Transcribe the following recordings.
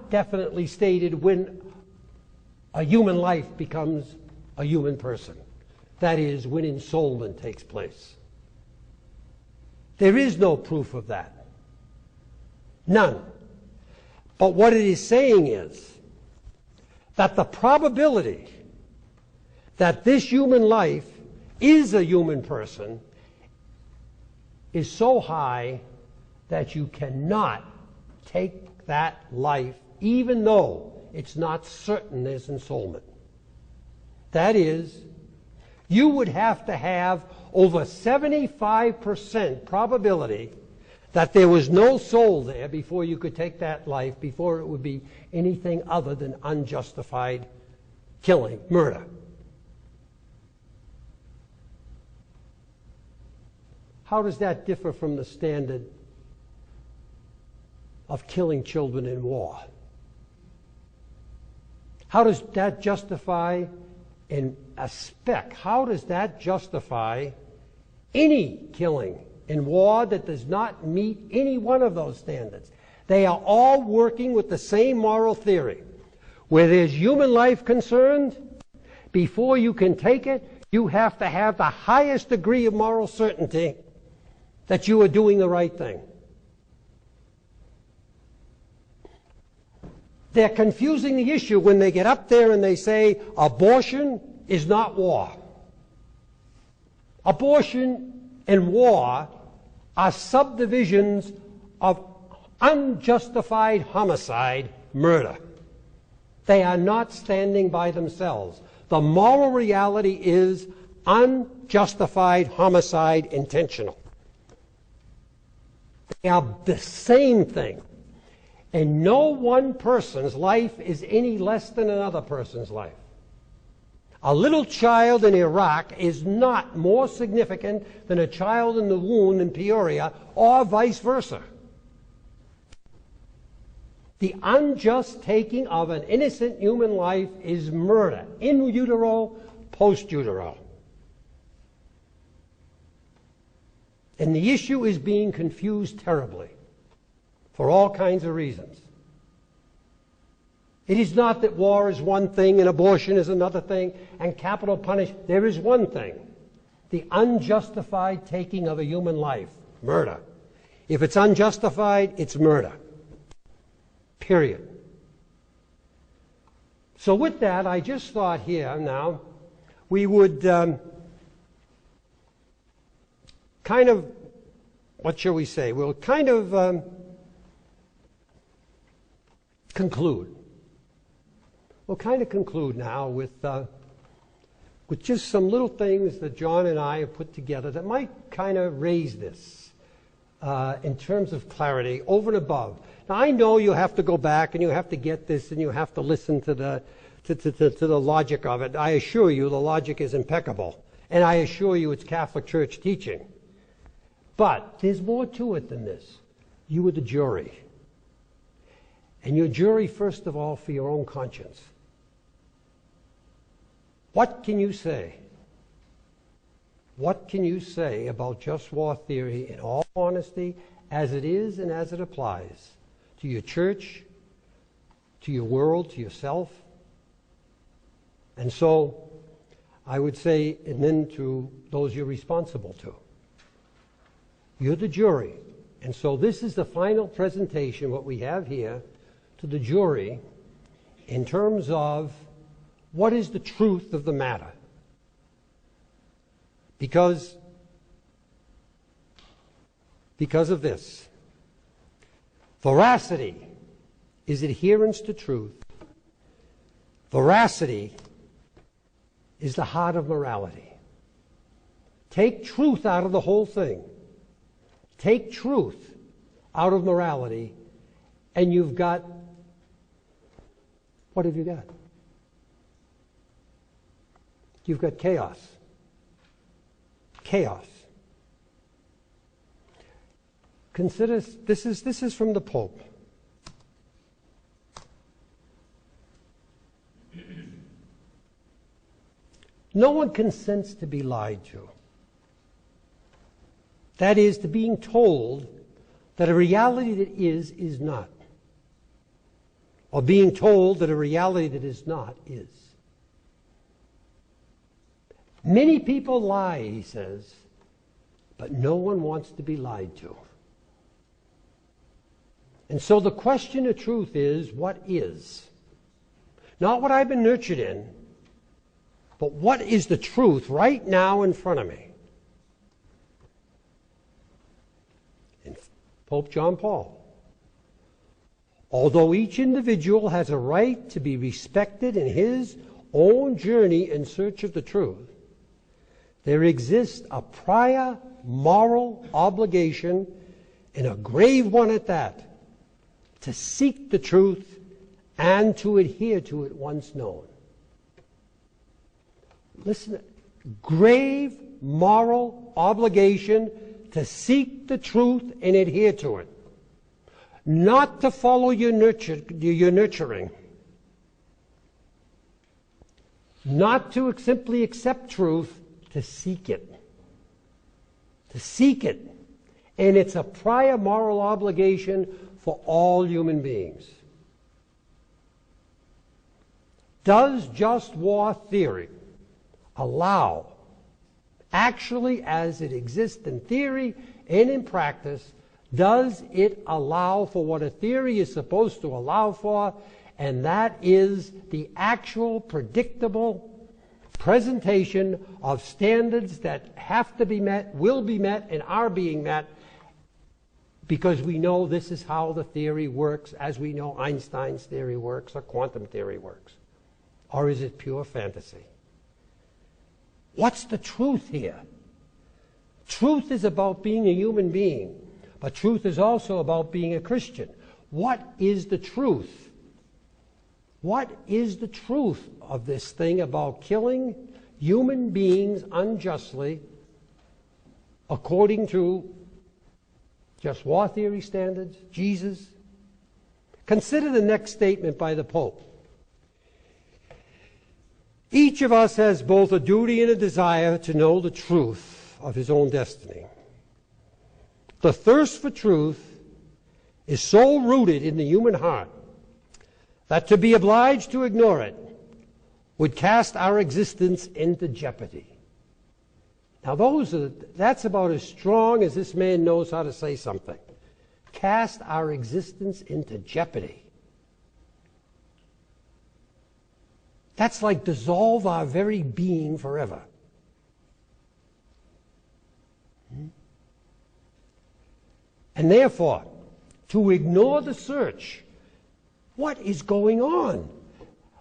not definitely stated when a human life becomes a human person. That is, when ensoulment takes place. There is no proof of that. None. But what it is saying is that the probability that this human life is a human person is so high that you cannot take that life even though it's not certain there's ensoulment. That is, you would have to have over 75% probability that there was no soul there before you could take that life, before it would be anything other than unjustified killing, murder. How does that differ from the standard of killing children in war? How does that justify in a speck? How does that justify any killing in war that does not meet any one of those standards? They are all working with the same moral theory. Where there's human life concerned, before you can take it, you have to have the highest degree of moral certainty that you are doing the right thing. They're confusing the issue when they get up there and they say abortion is not war. Abortion and war are subdivisions of unjustified homicide, murder. They are not standing by themselves. The moral reality is unjustified homicide, intentional. They are the same thing. And no one person's life is any less than another person's life. A little child in Iraq is not more significant than a child in the wound in Peoria, or vice versa. The unjust taking of an innocent human life is murder, in utero, post utero. And the issue is being confused terribly for all kinds of reasons. It is not that war is one thing and abortion is another thing and capital punishment. There is one thing: the unjustified taking of a human life, murder. If it's unjustified, it's murder. Period. So with that, I just thought here now we would kind of, what shall we say? We'll kind of conclude. We'll kind of conclude now with just some little things that John and I have put together that might kind of raise this in terms of clarity over and above. Now, I know you have to go back and you have to get this and you have to listen to the logic of it. I assure you the logic is impeccable. And I assure you it's Catholic Church teaching. But there's more to it than this. You are the jury. And your jury, first of all, for your own conscience. What can you say? What can you say about just war theory in all honesty, as it is and as it applies to your church, to your world, to yourself? And so I would say, and then to those you're responsible to. You're the jury. And so this is the final presentation, what we have here, to the jury in terms of what is the truth of the matter. Because of this. Veracity is adherence to truth. Veracity is the heart of morality. Take truth out of the whole thing. Take truth out of morality, and you've got, what have you got? You've got chaos. Chaos. Consider, this is from the Pope. No one consents to be lied to. That is, to being told that a reality that is not. or being told that a reality that is not is. Many people lie, he says, but no one wants to be lied to. And so the question of truth is, what is? Not what I've been nurtured in, but what is the truth right now in front of me? And Pope John Paul. Although each individual has a right to be respected in his own journey in search of the truth, there exists a prior moral obligation, and a grave one at that, to seek the truth and to adhere to it once known. Listen, grave moral obligation to seek the truth and adhere to it. Not to follow your nurturing. Not to simply accept truth, to seek it. To seek it. And it's a prior moral obligation for all human beings. Does just war theory allow, actually as it exists in theory and in practice, does it allow for what a theory is supposed to allow for, and that is the actual predictable presentation of standards that have to be met, will be met, and are being met, because we know this is how the theory works, as we know Einstein's theory works or quantum theory works? Or is it pure fantasy? What's the truth here? Truth is about being a human being, but truth is also about being a Christian. What is the truth? What is the truth of this thing about killing human beings unjustly according to just war theory standards, Jesus? Consider the next statement by the Pope. Each of us has both a duty and a desire to know the truth of his own destiny. The thirst for truth is so rooted in the human heart that to be obliged to ignore it would cast our existence into jeopardy. Now that's about as strong as this man knows how to say something. Cast our existence into jeopardy. That's like dissolve our very being forever. And therefore, to ignore the search, what is going on?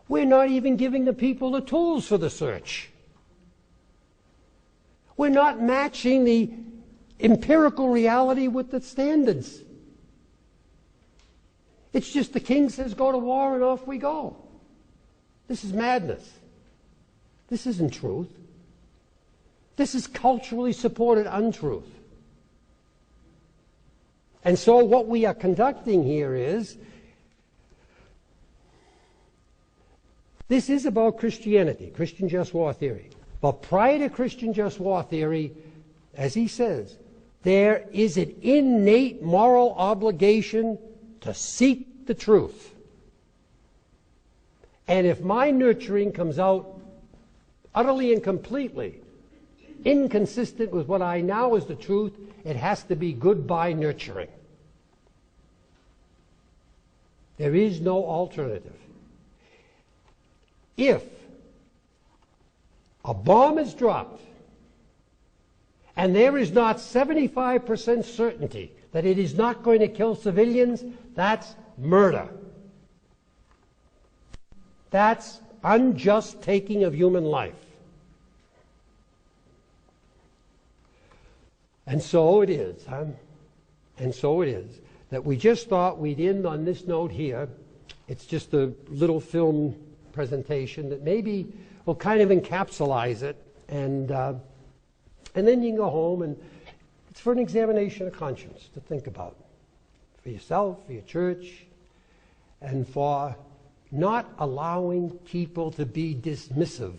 We're not even giving the people the tools for the search. We're not matching the empirical reality with the standards. It's just the king says go to war and off we go. This is madness. This isn't truth. This is culturally supported untruth. And so what we are conducting here is, this is about Christianity, Christian just war theory. But prior to Christian just war theory, as he says, there is an innate moral obligation to seek the truth. And if my nurturing comes out utterly and completely inconsistent with what I know is the truth, it has to be goodbye nurturing. There is no alternative. If a bomb is dropped and there is not 75% certainty that it is not going to kill civilians, that's murder. That's unjust taking of human life. And so it is, and so it is, that we just thought we'd end on this note here. It's just a little film presentation that maybe will kind of encapsulate it, and then you can go home, and it's for an examination of conscience to think about, for yourself, for your church, and for not allowing people to be dismissive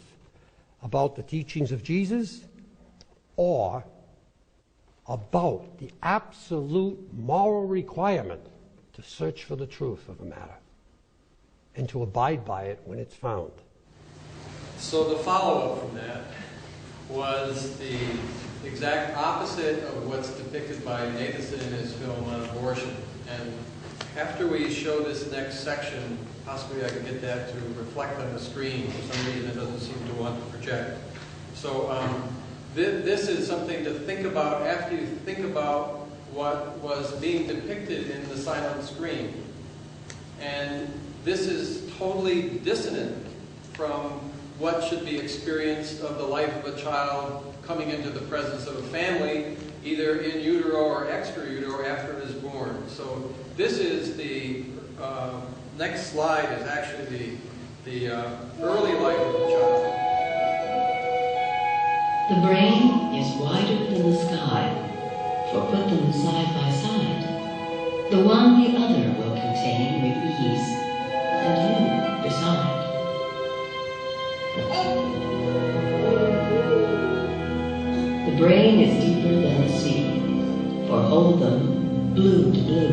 about the teachings of Jesus or about the absolute moral requirement to search for the truth of the matter. and to abide by it when it's found. So the follow-up from that was the exact opposite of what's depicted by Nathanson in his film on abortion. And after we show this next section, possibly I could get that to reflect on the screen. For some reason it doesn't seem to want to project. So this is something to think about after you think about what was being depicted in the silent screen. And this is totally dissonant from what should be experienced of the life of a child coming into the presence of a family, either in utero or extra utero after it is born. So this is the next slide is actually the early life of the child. The brain is wider than the sky, for put them side by side. The one the other will contain with ease, and you beside. The brain is deeper than the sea, for hold them blue to blue.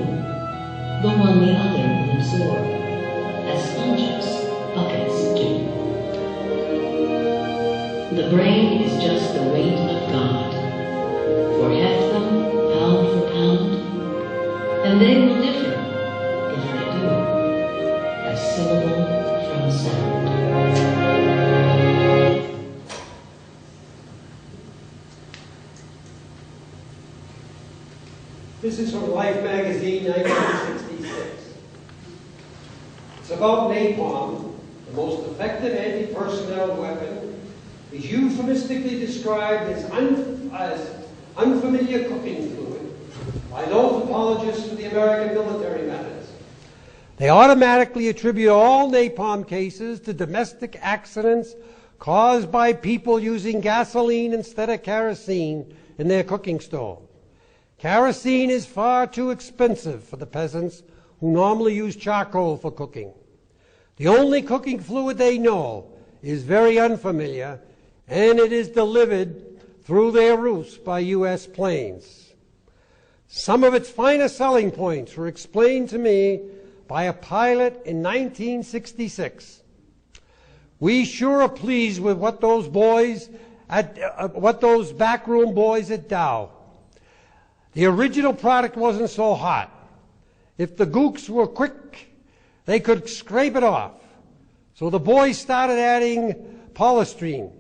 The one the other will absorb, as sponges buckets do. The brain is just the weight of God, for heft them pound for pound, and they will differ, if they do, a syllable from sound. This is from Life magazine, 1966. It's about napalm, the most effective anti-personnel weapon, is euphemistically described as unfamiliar cooking fluid by those apologists for the American military methods. They automatically attribute all napalm cases to domestic accidents caused by people using gasoline instead of kerosene in their cooking stove. Kerosene is far too expensive for the peasants who normally use charcoal for cooking. The only cooking fluid they know is very unfamiliar, and it is delivered through their roofs by U.S. planes. Some of its finest selling points were explained to me by a pilot in 1966. We sure are pleased with what those backroom boys at Dow. The original product wasn't so hot. If the gooks were quick, they could scrape it off. So the boys started adding polystyrene.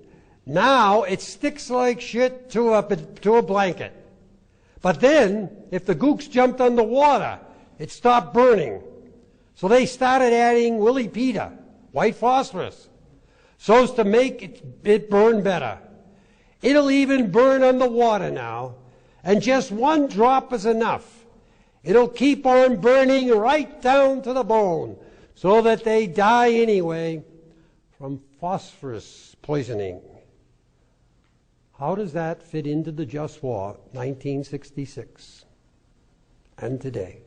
Now it sticks like shit to a blanket. But then, if the gooks jumped underwater, it stopped burning. So they started adding Willy Peter, white phosphorus, so as to make it burn better. It'll even burn underwater now. And just one drop is enough. It'll keep on burning right down to the bone, so that they die anyway from phosphorus poisoning. How does that fit into the just war, 1966, and today?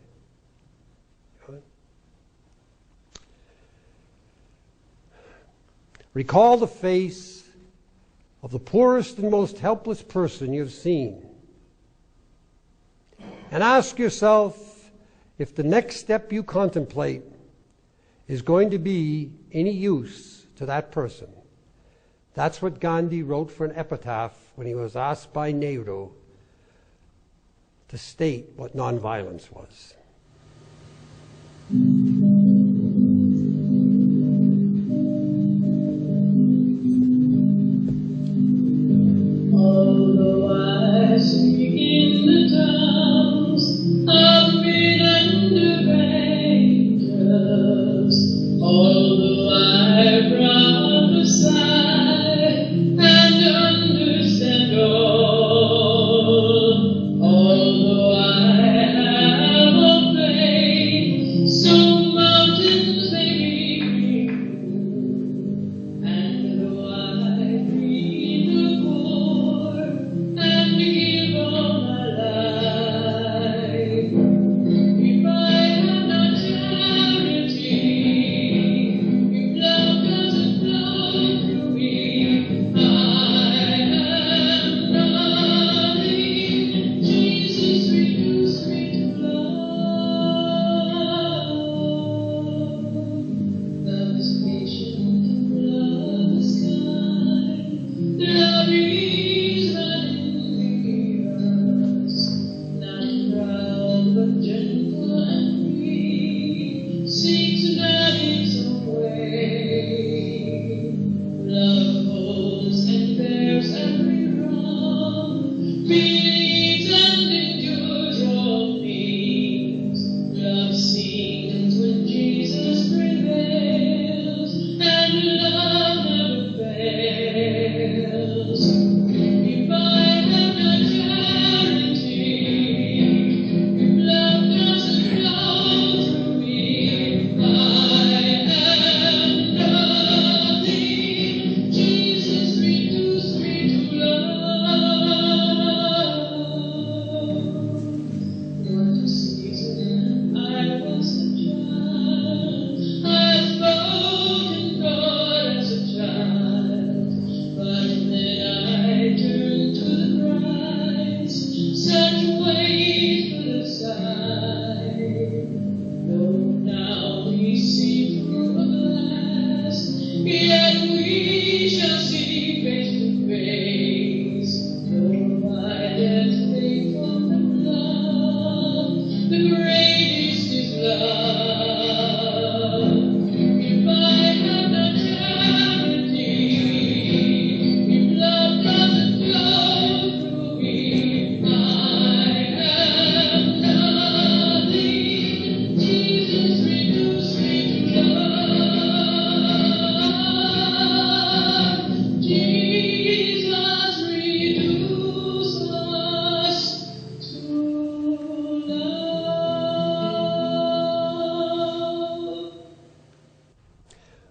Recall the face of the poorest and most helpless person you've seen. And ask yourself if the next step you contemplate is going to be any use to that person. That's what Gandhi wrote for an epitaph when he was asked by Nehru to state what nonviolence was. Although I speak in the tongues of men and of angels, although I prophesy and understand all, although I have all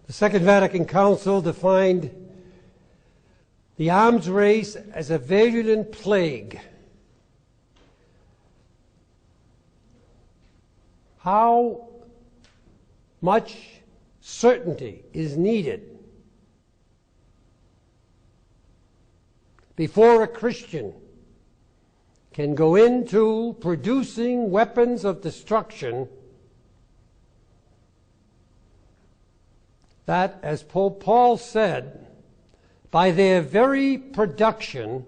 The Second Vatican Council defined the arms race as a virulent plague. How much certainty is needed before a Christian can go into producing weapons of destruction that, as Pope Paul said, by their very production,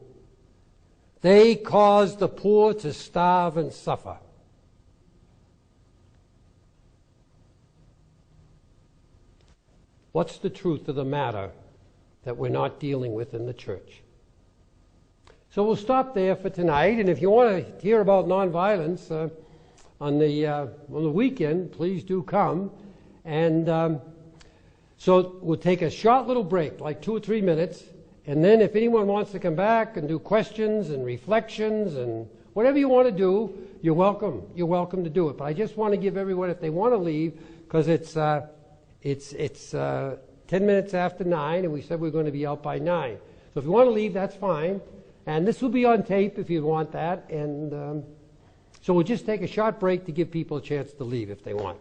they cause the poor to starve and suffer. What's the truth of the matter that we're not dealing with in the church? So we'll stop there for tonight, and if you want to hear about nonviolence on the weekend, please do come. And so we'll take a short little break, like 2 or 3 minutes, and then if anyone wants to come back and do questions and reflections and whatever you want to do, you're welcome. You're welcome to do it. But I just want to give everyone, if they want to leave, because it's 10 minutes after 9, and we said we're going to be out by 9. So if you want to leave, that's fine. And this will be on tape if you want that. And so we'll just take a short break to give people a chance to leave if they want.